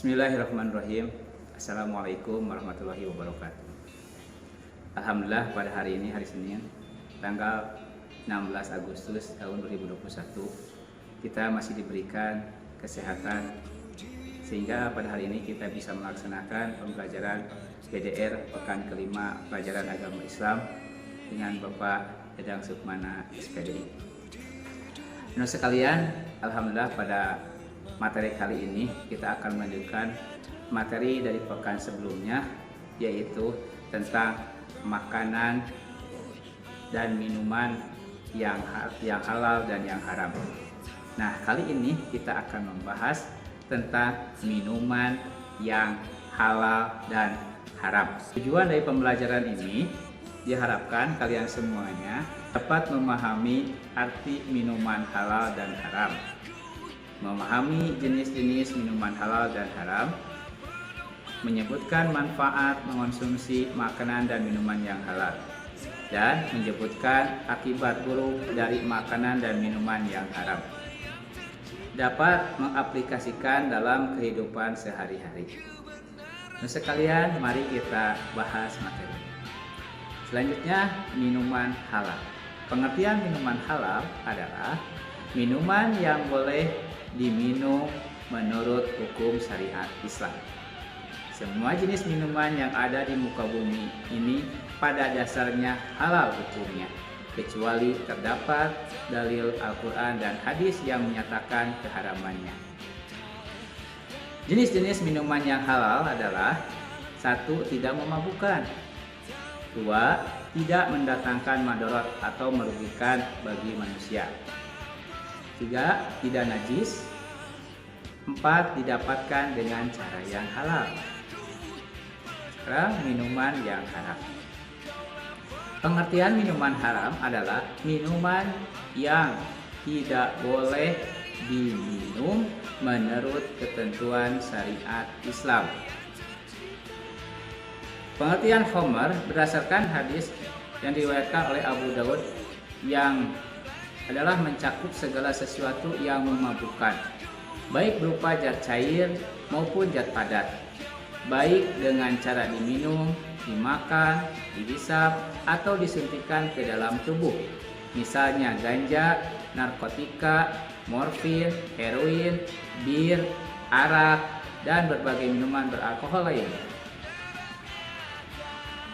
Bismillahirrahmanirrahim. Assalamualaikum warahmatullahi wabarakatuh. Alhamdulillah pada hari ini, hari Senin, tanggal 16 Agustus tahun 2021, kita masih diberikan kesehatan sehingga pada hari ini kita bisa melaksanakan pembelajaran PDR Pekan kelima Pelajaran Agama Islam dengan Bapak Dadang Sukmana SPDI. Nah sekalian, alhamdulillah pada materi kali ini kita akan melanjutkan materi dari pekan sebelumnya, yaitu tentang makanan dan minuman yang halal dan yang haram. Nah, kali ini kita akan membahas tentang minuman yang halal dan haram. Tujuan dari pembelajaran ini diharapkan kalian semuanya dapat memahami arti minuman halal dan haram, memahami jenis-jenis minuman halal dan haram, menyebutkan manfaat mengonsumsi makanan dan minuman yang halal, dan menyebutkan akibat buruk dari makanan dan minuman yang haram, dapat mengaplikasikan dalam kehidupan sehari-hari. Nah sekalian, mari kita bahas materi. Selanjutnya, minuman halal. Pengertian minuman halal adalah minuman yang boleh diminum menurut hukum syariat Islam. Semua jenis minuman yang ada di muka bumi ini pada dasarnya halal hukumnya, kecuali terdapat dalil Al-Quran dan hadis yang menyatakan keharamannya. Jenis-jenis minuman yang halal adalah: 1. Tidak memabukkan. 2. Tidak mendatangkan madarat atau merugikan bagi manusia. 3. Tidak najis. 4. Didapatkan dengan cara yang halal. Sekarang minuman yang haram. Pengertian minuman haram adalah minuman yang tidak boleh diminum menurut ketentuan syariat Islam. Pengertian khamr berdasarkan hadis yang diriwayatkan oleh Abu Daud yang adalah mencakup segala sesuatu yang memabukkan, baik berupa zat cair maupun zat padat, baik dengan cara diminum, dimakan, dihisap, atau disuntikkan ke dalam tubuh, misalnya ganja, narkotika, morfin, heroin, bir, arak, dan berbagai minuman beralkohol lainnya.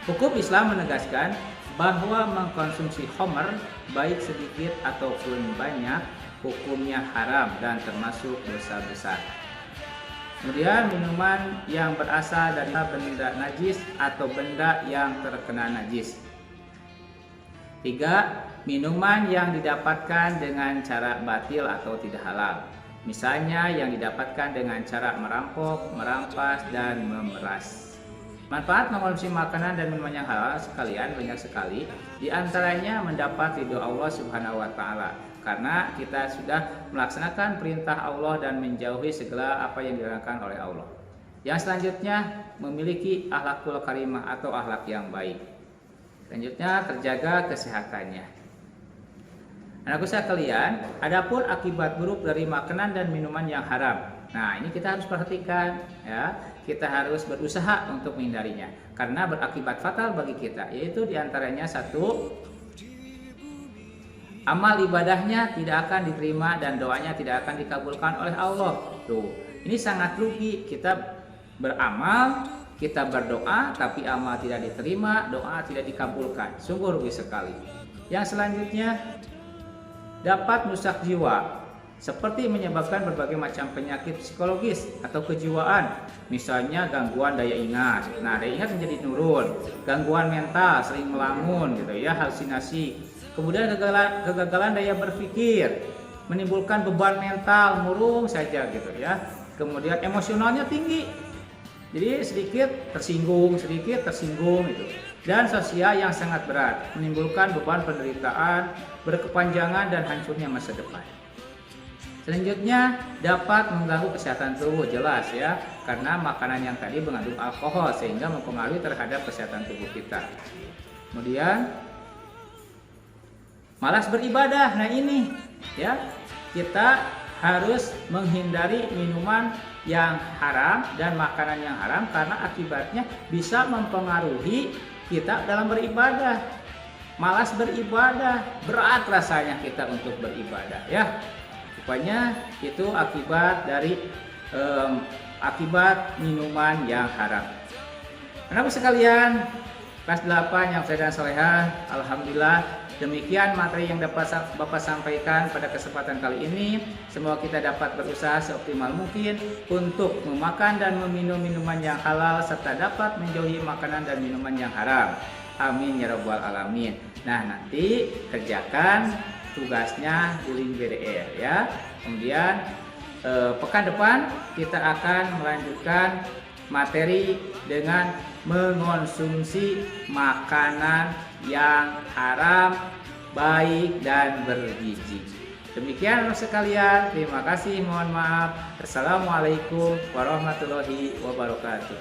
Hukum Islam menegaskan bahwa mengkonsumsi khamr baik sedikit ataupun banyak hukumnya haram dan termasuk dosa besar. Kemudian minuman yang berasal dari benda najis atau benda yang terkena najis. 3. Minuman yang didapatkan dengan cara batil atau tidak halal, misalnya yang didapatkan dengan cara merampok, merampas, dan memeras. Manfaat mengonsumsi makanan dan minuman yang halal sekalian banyak sekali, di antaranya mendapat ridho Allah Subhanahu wa taala karena kita sudah melaksanakan perintah Allah dan menjauhi segala apa yang dilarangkan oleh Allah. Yang selanjutnya, memiliki akhlakul karimah atau akhlak yang baik. Selanjutnya, terjaga kesehatannya. Anakku sekalian, adapun akibat buruk dari makanan dan minuman yang haram. Nah, ini kita harus perhatikan ya. Kita harus berusaha untuk menghindarinya karena berakibat fatal bagi kita, yaitu diantaranya 1. Amal ibadahnya tidak akan diterima dan doanya tidak akan dikabulkan oleh Allah. Tuh, ini sangat rugi. Kita beramal, kita berdoa, tapi amal tidak diterima, doa tidak dikabulkan. Sungguh rugi sekali. Yang selanjutnya, dapat merusak jiwa, seperti menyebabkan berbagai macam penyakit psikologis atau kejiwaan, misalnya gangguan daya ingat. Nah, daya ingat menjadi turun, gangguan mental, sering melamun gitu ya, halusinasi. Kemudian kegagalan daya berpikir, menimbulkan beban mental, murung saja gitu ya. Kemudian emosionalnya tinggi, jadi sedikit tersinggung gitu. Dan sosial yang sangat berat, menimbulkan beban penderitaan, berkepanjangan dan hancurnya masa depan. Selanjutnya, dapat mengganggu kesehatan tubuh, jelas ya, karena makanan yang tadi mengandung alkohol sehingga mempengaruhi terhadap kesehatan tubuh kita. Kemudian malas beribadah. Nah ini ya, kita harus menghindari minuman yang haram dan makanan yang haram karena akibatnya bisa mempengaruhi kita dalam beribadah. Malas beribadah, berat rasanya kita untuk beribadah ya. Rupanya itu akibat dari akibat minuman yang haram. Anak sekalian, kelas 8 yang saya dan solehah, alhamdulillah demikian materi yang dapat Bapak sampaikan pada kesempatan kali ini. Semoga kita dapat berusaha seoptimal mungkin untuk memakan dan meminum minuman yang halal serta dapat menjauhi makanan dan minuman yang haram. Amin ya rabbal alamin. Nah, nanti kerjakan tugasnya di link BDR ya. Kemudian pekan depan kita akan melanjutkan materi dengan mengonsumsi makanan yang haram, baik dan bergizi. Demikian sekalian, terima kasih, mohon maaf. Assalamualaikum warahmatullahi wabarakatuh.